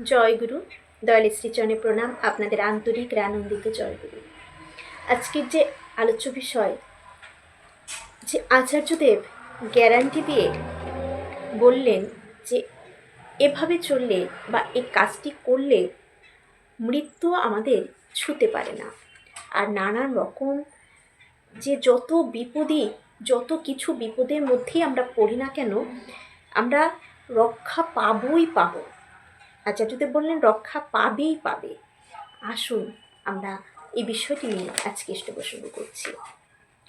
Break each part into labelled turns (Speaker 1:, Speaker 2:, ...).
Speaker 1: জয়গুরু, দয়ালের শ্রীচরণে প্রণাম। আপনাদের আন্তরিক আনন্দিত জয়গুরু। আজকের যে আলোচ্য বিষয়, যে আচার্যদেব গ্যারান্টি দিয়ে বললেন যে এভাবে চললে বা এই কাজটি করলে মৃত্যু আমাদের ছুঁতে পারে না। আর নানান রকম যে যত কিছু বিপদের মধ্যেই আমরা পড়ি না কেন, আমরা রক্ষা পাবই পাবো। আচার্যদেব বললেন রক্ষা পাবেই পাবে। আসুন আমরা এই বিষয়টি নিয়ে আজকে শুরু করছি।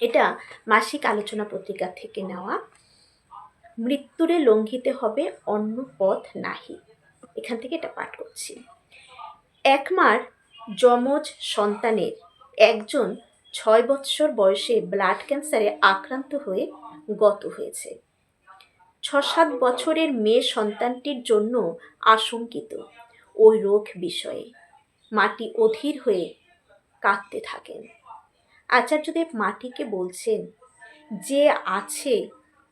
Speaker 1: এটা মাসিক আলোচনা পত্রিকা থেকে নেওয়া। মৃত্যুরে লঙ্ঘিতে হবে অন্য পথ নাহি, এখান থেকে এটা পাঠ করছি। একমার যমজ সন্তানের একজন 6 বৎসর বয়সে ব্লাড ক্যান্সারে আক্রান্ত হয়ে গত হয়েছে। 6-7 বছরের মেয়ে সন্তানটির জন্য আশঙ্কিত ওই রোগ বিষয়ে মাটি অধীর হয়ে কাঁদতে থাকেন। আচার্যদেব মাটিকে বলছেন, যে আছে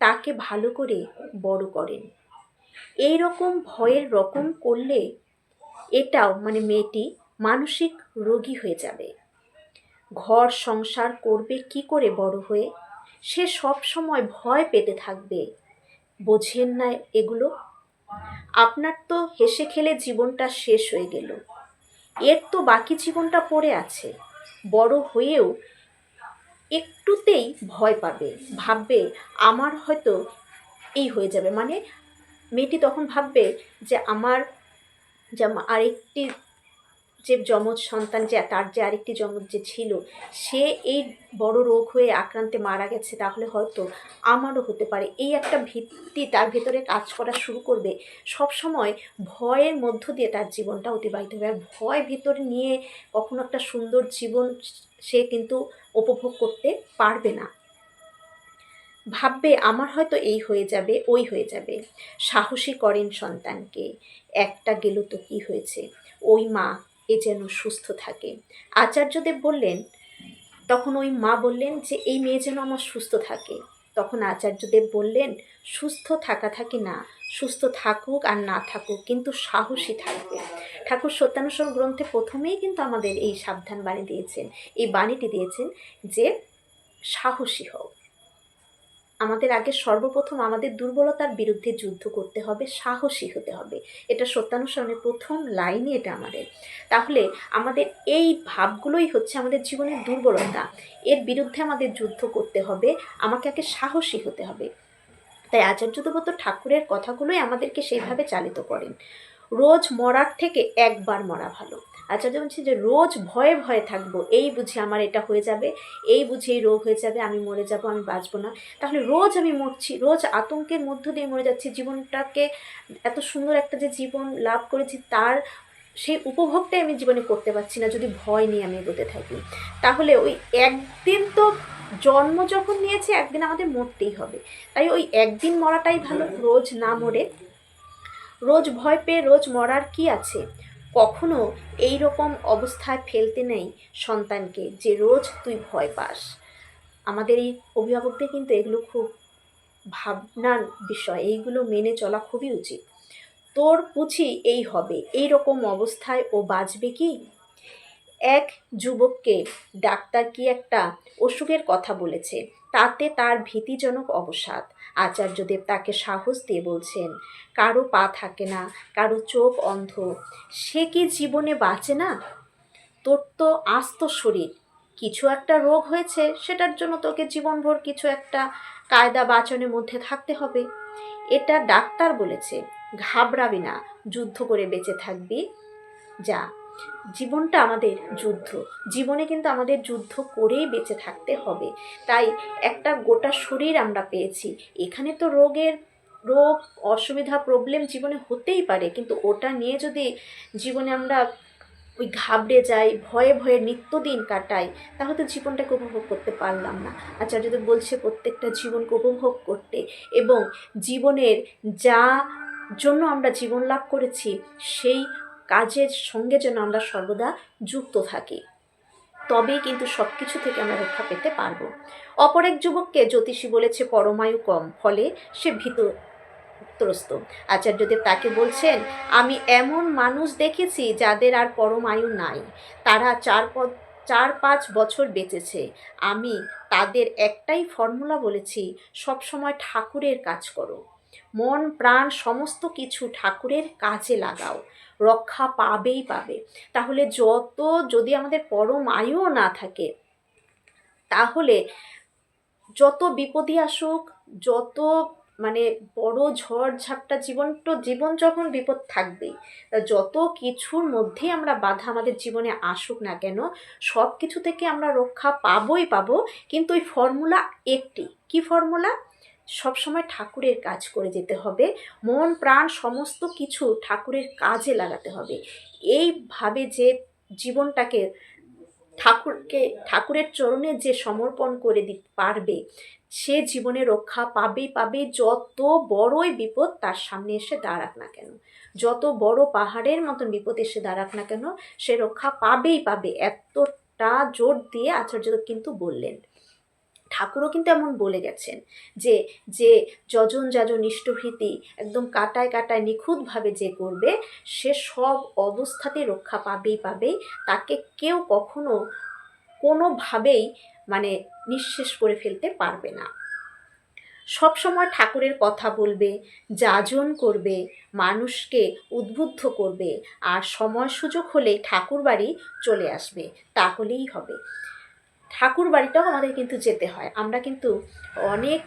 Speaker 1: তাকে ভালো করে বড় করেন। এই রকম ভয়ের রকম করলে এটাও মেয়েটি মানসিক রোগী হয়ে যাবে। ঘর সংসার করবে কি করে বড় হয়ে? সে সব সময় ভয় পেতে থাকবে। বোঝেন না এগুলো? আপনার তো হেসে খেলে জীবনটা শেষ হয়ে গেল, এর তো বাকি জীবনটা পড়ে আছে। বড় হয়েও একটুতেই ভয় পাবে, ভাববে আমার হয়তো এই হয়ে যাবে। মেয়েটি তখন ভাববে যে আমার আরেকটি যে যমজ সন্তান, তার যে আরেকটি যমজ যে ছিল, সে এই বড় রোগ হয়ে আক্রান্তে মারা গেছে, তাহলে হয়তো আমারও হতে পারে। এই একটা ভীতি তার ভেতরে কাজ করা শুরু করবে। সব সময় ভয়ের মধ্য দিয়ে তার জীবনটা অতিবাহিত হবে। আর ভয় ভেতরে নিয়ে কখনো একটা সুন্দর জীবন সে কিন্তু উপভোগ করতে পারবে না। ভাববে আমার হয়তো এই হয়ে যাবে, ওই হয়ে যাবে। সাহসী করেন সন্তানকে। একটা গেল তো কি হয়েছে, ওই মা এ যেন সুস্থ থাকে। আচার্যদেব বললেন, তখন ওই মা বললেন যে এই মেয়ে যেন আমার সুস্থ থাকে। তখন আচার্যদেব বললেন, সুস্থ থাকি না, সুস্থ থাকুক আর না থাকুক, কিন্তু সাহসী থাকবে। ঠাকুর সত্যানুসরণ গ্রন্থে প্রথমেই কিন্তু আমাদের এই সাবধান বাণী দিয়েছেন, এই বাণীটি দিয়েছেন যে সাহসী হও। আমাদের আগে সর্বপ্রথম আমাদের দুর্বলতার বিরুদ্ধে যুদ্ধ করতে হবে, সাহসী হতে হবে। এটা সত্যানুসরণের প্রথম লাইনই এটা আমাদের। তাহলে আমাদের এই ভাবগুলোই হচ্ছে আমাদের জীবনের দুর্বলতা। এর বিরুদ্ধে আমাদের যুদ্ধ করতে হবে, আমাকে আগে সাহসী হতে হবে। তাই আচার্যদেব ঠাকুরের কথাগুলোই আমাদেরকে সেইভাবে চালিত করেন। রোজ মরার থেকে একবার মরা ভালো। আচার্য বলছি যে রোজ ভয়ে ভয়ে থাকবো, এই বুঝি আমার এটা হয়ে যাবে, এই বুঝি এই রোগ হয়ে যাবে, আমি মরে যাব, আমি বাঁচবো না। তাহলে রোজ আমি মরছি, রোজ আতঙ্কের মধ্য দিয়ে মরে যাচ্ছি। জীবনটাকে এত সুন্দর একটা যে জীবন লাভ করেছি, তার সেই উপভোগটাই আমি জীবনে করতে পারছি না যদি ভয় নিয়ে আমি এগোতে থাকি। তাহলে ওই একদিন তো জন্ম যখন নিয়েছে, একদিন আমাদের মরতেই হবে। তাই ওই একদিন মরাটাই ভালো, রোজ না মরে। রোজ ভয় পেয়ে রোজ মরার কি আছে? কখনো এই রকম অবস্থায় ফেলতে নেই সন্তানকে যে রোজ তুই ভয় পাস। আমাদের এই অভিভাবকদের কিন্তু এগুলো খুব ভাবনার বিষয়, এইগুলো মেনে চলা খুবই উচিত। তোর বুঝি এই হবে, এই রকম অবস্থায় ও বাঁচবে কি? এক যুবককে ডাক্তার কি একটা অসুখের কথা বলেছে, তাতে তার ভীতিজনক অবসাদ। আচার্যদেব তাকে সাহস দিয়ে বলছেন, কারো পা থাকে না, কারো চোখ অন্ধ, সে কি জীবনে বাঁচে না? তোর তো আস্ত শরীর, কিছু একটা রোগ হয়েছে, সেটার জন্য তোকে জীবনভর কিছু একটা কায়দা বাচনের মধ্যে থাকতে হবে। এটা ডাক্তার বলেছে, ঘাবড়াবি না, যুদ্ধ করে বেঁচে থাকবি। যা, জীবনটা আমাদের যুদ্ধ, জীবনে কিন্তু আমাদের যুদ্ধ করেই বেঁচে থাকতে হবে। তাই একটা গোটা শরীর আমরা পেয়েছি, এখানে তো রোগ অসুবিধা প্রবলেম জীবনে হতেই পারে, কিন্তু ওটা নিয়ে যদি জীবনে আমরা ওই ঘাবড়ে যাই, ভয়ে ভয়ে নিত্যদিন কাটাই, তাহলে তো জীবনটাকে উপভোগ করতে পারলাম না। আচার্যদেব বলছে প্রত্যেকটা জীবনকে উপভোগ করতে, এবং জীবনের যা জন্য আমরা জীবন লাভ করেছি সেই কাজের সঙ্গে যেন আমরা সর্বদা যুক্ত থাকি, তবেই কিন্তু সব কিছু থেকে আমরা রক্ষা পেতে পারবো। অপর এক যুবককে জ্যোতিষী বলেছে পরমায়ু কম, ফলে সে ভীত ত্রস্ত। আচার্যদেব তাকে বলছেন, আমি এমন মানুষ দেখেছি যাদের আর পরমায়ু নাই, তারা 4-5 বছর বেঁচেছে। আমি তাদের একটাই ফর্মুলা বলেছি, সবসময় ঠাকুরের কাজ করো, মন প্রাণ সমস্ত কিছু ঠাকুরের কাজে লাগাও, রক্ষা পাবেই পাবে। তাহলে যদি আমাদের পরম আয়ুও না থাকে, তাহলে যত বিপদই আসুক, যত মানে বড় ঝড় ঝাপটা, জীবন যখন বিপদ থাকবেই, যত কিছুর মধ্যেই আমরা বাধা আমাদের জীবনে আসুক না কেন, সব কিছু থেকে আমরা রক্ষা পাবোই পাবো। কিন্তু ওই ফর্মুলা একটি, কি ফর্মুলা? সবসময় ঠাকুরের কাজ করে যেতে হবে, মন প্রাণ সমস্ত কিছু ঠাকুরের কাজে লাগাতে হবে। এইভাবে যে জীবনটাকে ঠাকুরের চরণে যে সমর্পণ করে দিতে পারবে, সে জীবনে রক্ষা পাবেই পাবে, যত বড়ই বিপদ তার সামনে এসে দাঁড়াক না কেন, যত বড় পাহাড়ের মতন বিপদ এসে দাঁড়াক না কেন, সে রক্ষা পাবেই পাবে। এতটা জোর দিয়ে আচার্যদেব কিন্তু বললেন। ঠাকুরও কিন্তু এমন বলে গেছেন যে যে যজন যাজন ইষ্টভীতি একদম কাটায় কাটায় নিখুঁতভাবে যে করবে, সে সব অবস্থাতে রক্ষা পাবেই পাবে। তাকে কেউ কখনো কোনোভাবেই মানে নিঃশেষ করে ফেলতে পারবে না। সবসময় ঠাকুরের কথা বলবে, যাজন করবে, মানুষকে উদ্বুদ্ধ করবে, আর সময় সুযোগ হলে ঠাকুর বাড়ি চলে আসবে, তাহলেই হবে। ঠাকুর বাড়িটাও আমাদের কিন্তু যেতে হয়। আমরা কিন্তু অনেক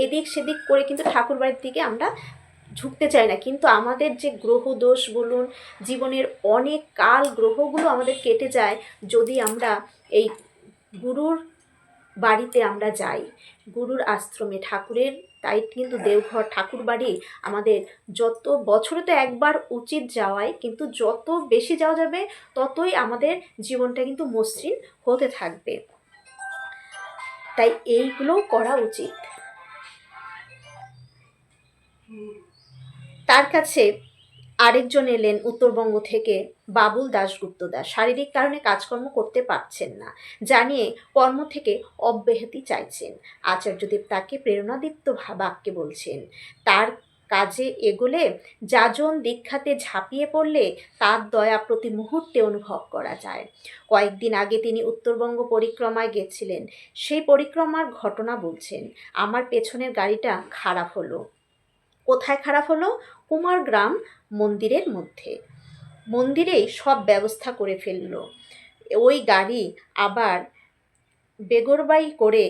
Speaker 1: এদিক সেদিক করে কিন্তু ঠাকুর বাড়ির দিকে আমরা ঝুঁকতে চাই না, কিন্তু আমাদের যে গ্রহ দোষ বলুন, জীবনের অনেক কাল গ্রহগুলো আমাদের কেটে যায় যদি আমরা এই গুরুর বাড়িতে আমরা যাই, গুরুর আশ্রমে ঠাকুরের। তাই কিন্তু দেওঘর ঠাকুর বাড়ি আমাদের যত বছরে তো একবার উচিত যাওয়াই, কিন্তু যত বেশি যাওয়া যাবে ততই আমাদের জীবনটা কিন্তু মসৃণ হতে থাকবে। তাই এইগুলোও করা উচিত। তার কাছে আরেকজন এলেন উত্তরবঙ্গ থেকে, বাবুল দাশগুপ্ত দাস। শারীরিক কারণে কাজকর্ম করতে পারছেন না, জানিয়ে কর্ম থেকে অব্যাহতি চাইছেন। আচার্যদেব তাকে প্রেরণাদীপ্ত বাক্যে বলছেন, তার কাজে এগোলে, যাজন দীক্ষাতে ঝাঁপিয়ে পড়লে তার দয়া প্রতি মুহূর্তে অনুভব করা যায়। কয়েকদিন আগে তিনি উত্তরবঙ্গ পরিক্রমায় গেছিলেন। সেই পরিক্রমার ঘটনা বলছেন, আমার পেছনের গাড়িটা খারাপ হলো। কোথায় খারাপ হলো? কুমারগ্রাম মন্দিরের মধ্যে। মন্দিরেই সব ব্যবস্থা করে ফেললো। ওই গাড়ি আবার বেগরবাই করে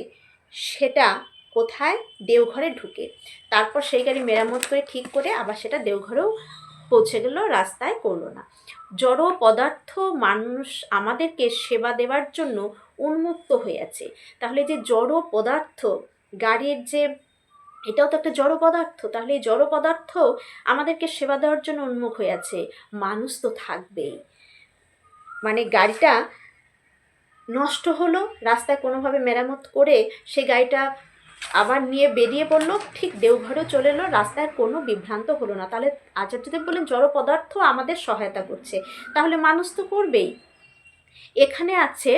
Speaker 1: সেটা কোথায়? দেওঘরে ঢুকে। তারপর সেই গাড়ি মেরামত করে ঠিক করে আবার সেটা দেওঘরেও পৌঁছে গেল, রাস্তায় করলো না। জড় পদার্থ মানুষ আমাদেরকে সেবা দেওয়ার জন্য উন্মুক্ত হয়ে আছে। তাহলে যে জড় পদার্থ, গাড়ির যে এটাও তো একটা জড় পদার্থ, তাহলে এই জড় পদার্থ আমাদেরকে সেবা দেওয়ার জন্য উন্মুখ হয়ে আছে। মানুষ তো থাকবেই। মানে গাড়িটা নষ্ট হলো, রাস্তায় কোনোভাবে মেরামত করে সে গাড়িটা আবার নিয়ে বেরিয়ে পড়লো, ঠিক দেওঘরেও চলে এলো, রাস্তায় কোনো বিভ্রান্ত হলো না। তাহলে আচার্যদেব বললেন জড় পদার্থ আমাদের সহায়তা করছে, তাহলে মানুষ তো করবেই। এখানে আছে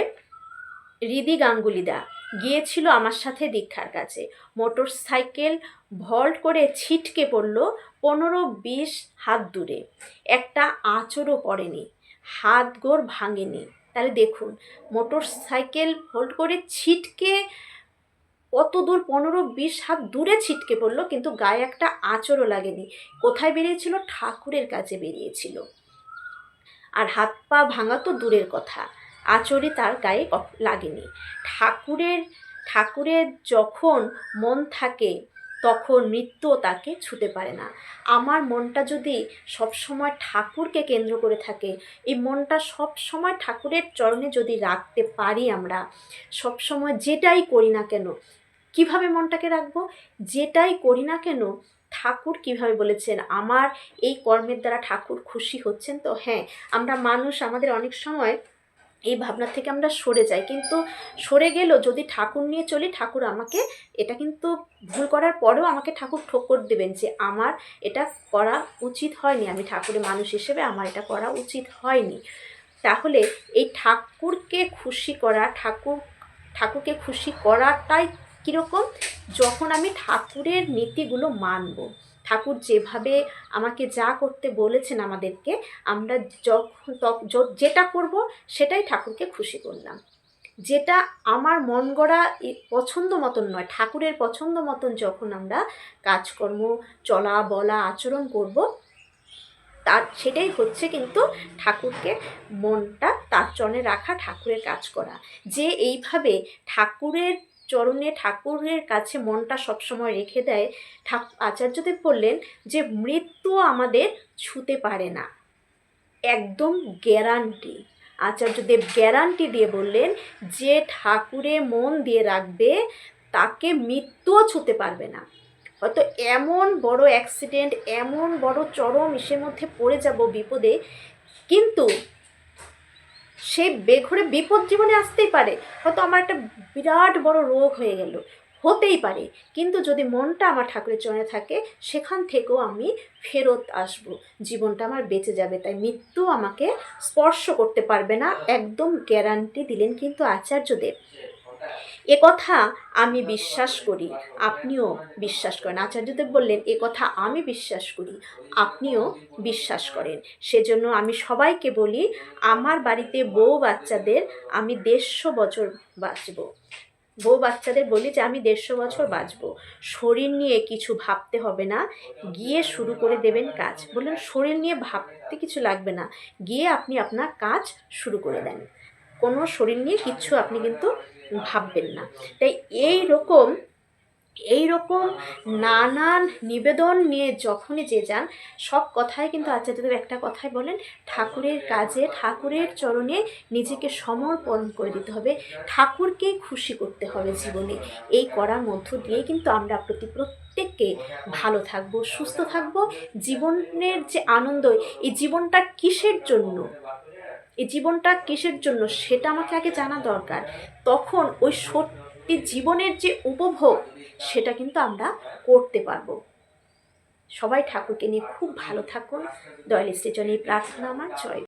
Speaker 1: রিদি গাঙ্গুলিদা, গিয়েছিল আমার সাথে দীক্ষার কাছে। মোটর সাইকেল ভল্ট করে ছিটকে পড়ল 15-20 হাত দূরে, একটা আঁচড়ও পড়েনি, হাত গোড় ভাঙেনি। তাহলে দেখুন, মোটর সাইকেল ভল্ট করে ছিটকে কত দূর, 15-20 হাত দূরে ছিটকে পড়লো, কিন্তু গায়ে একটা আঁচড়ও লাগেনি। কোথায় বেরিয়েছিল? ঠাকুরের কাছে বেরিয়েছিল। আর হাত পা ভাঙা তো দূরের কথা, আঁচড়ে তার গায়ে লাগেনি। ঠাকুরের যখন মন থাকে তখন মৃত্যুও তাকে ছুঁতে পারে না। আমার মনটা যদি সবসময় ঠাকুরকে কেন্দ্র করে থাকে, এই মনটা সবসময় ঠাকুরের চরণে যদি রাখতে পারি, আমরা সবসময় যেটাই করি না কেন, কিভাবে মনটাকে রাখবো? যেটাই করি না কেন ঠাকুর কিভাবে বলেছেন, আমার এই কর্মের দ্বারা ঠাকুর খুশি হচ্ছেন। তো হ্যাঁ, আমরা মানুষ, আমাদের অনেক সময় এই ভাবনা থেকে আমরা সরে যাই, কিন্তু সরে গেলেও যদি ঠাকুর নিয়ে চলি, ঠাকুর আমাকে, এটা কিন্তু ভুল করার পরেও আমাকে ঠাকুর ঠোকর দেবেন যে আমার এটা করা উচিত হয়নি, আমি ঠাকুরের মানুষ হিসেবে আমার এটা করা উচিত হয়নি। তাহলে এই ঠাকুরকে খুশি করা, ঠাকুরকে খুশি করাটাই কীরকম? যখন আমি ঠাকুরের নীতিগুলো মানব, ঠাকুর যেভাবে আমাকে যা করতে বলেছেন আমাদেরকে, আমরা যেটা করব সেটাই ঠাকুরকে খুশি করলাম। যেটা আমার মন গড়া পছন্দ মতন নয়, ঠাকুরের পছন্দ মতন যখন আমরা কাজকর্ম, চলা বলা, আচরণ করব, সেটাই হচ্ছে কিন্তু ঠাকুরকে মনটা তার চরণে রাখা, ঠাকুরের কাজ করা। যে এইভাবে ঠাকুরের চরণে, ঠাকুরের কাছে মনটা সবসময় রেখে দেয়, আচার্যদেব বললেন যে মৃত্যু আমাদের ছুতে পারে না, একদম গ্যারান্টি। আচার্যদেব গ্যারান্টি দিয়ে বললেন যে ঠাকুরে মন দিয়ে রাখবে তাকে মৃত্যুও ছুতে পারবে না। হয়তো এমন বড় অ্যাক্সিডেন্ট, এমন বড় চরম ইসের মধ্যে পড়ে যাব, বিপদে, কিন্তু সেই বেঘরে বিপদ জীবনে আসতেই পারে। হয়তো আমার একটা বিরাট বড় রোগ হয়ে গেল, হতেই পারে, কিন্তু যদি মনটা আমার ঠাকুরের চরণে থাকে, সেখান থেকেও আমি ফেরত আসব, জীবনটা আমার বেঁচে যাবে। তাই মৃত্যু আমাকে স্পর্শ করতে পারবে না, একদম গ্যারান্টি দিলেন কিন্তু আচার্যদেব। এ কথা আমি বিশ্বাস করি, আপনিও বিশ্বাস করেন। আচার্যদেব বললেন এ কথা আমি বিশ্বাস করি, আপনিও বিশ্বাস করেন। সেজন্য আমি সবাইকে বলি, আমার বাড়িতে বউ বাচ্চাদের আমি 150 বছর বাঁচব। বউ বাচ্চাদের বলি যে আমি 150 বছর বাঁচব। শরীর নিয়ে কিছু ভাবতে হবে না, গিয়ে শুরু করে দেবেন কাজ। বললেন শরীর নিয়ে ভাবতে কিছু লাগবে না, গিয়ে আপনি আপনার কাজ শুরু করে দেন, কোনো শরীর নিয়ে কিচ্ছু আপনি কিন্তু ভাববেন না। তাই এই রকম নানান নিবেদন নিয়ে যখনই যে যান, সব কথায় কিন্তু আচার্যদেব একটা কথাই বলেন, ঠাকুরের কাজে, ঠাকুরের চরণে নিজেকে সমর্পণ করে দিতে হবে, ঠাকুরকে খুশি করতে হবে জীবনে। এই করার মধ্য দিয়ে কিন্তু আমরা প্রত্যেককে ভালো থাকবো, সুস্থ থাকবো। জীবনের যে আনন্দ, এই জীবনটা কিসের জন্য, এই জীবনটা কিসের জন্য সেটা আমাকে আগে জানা দরকার। তখন ওই সত্যি জীবনের যে উপভোগ, সেটা কিন্তু আমরা করতে পারবো। সবাই ঠাকুরকে নিয়ে খুব ভালো থাকুন। দয়াল শ্রীচরণে প্রার্থনা আমার। জয়।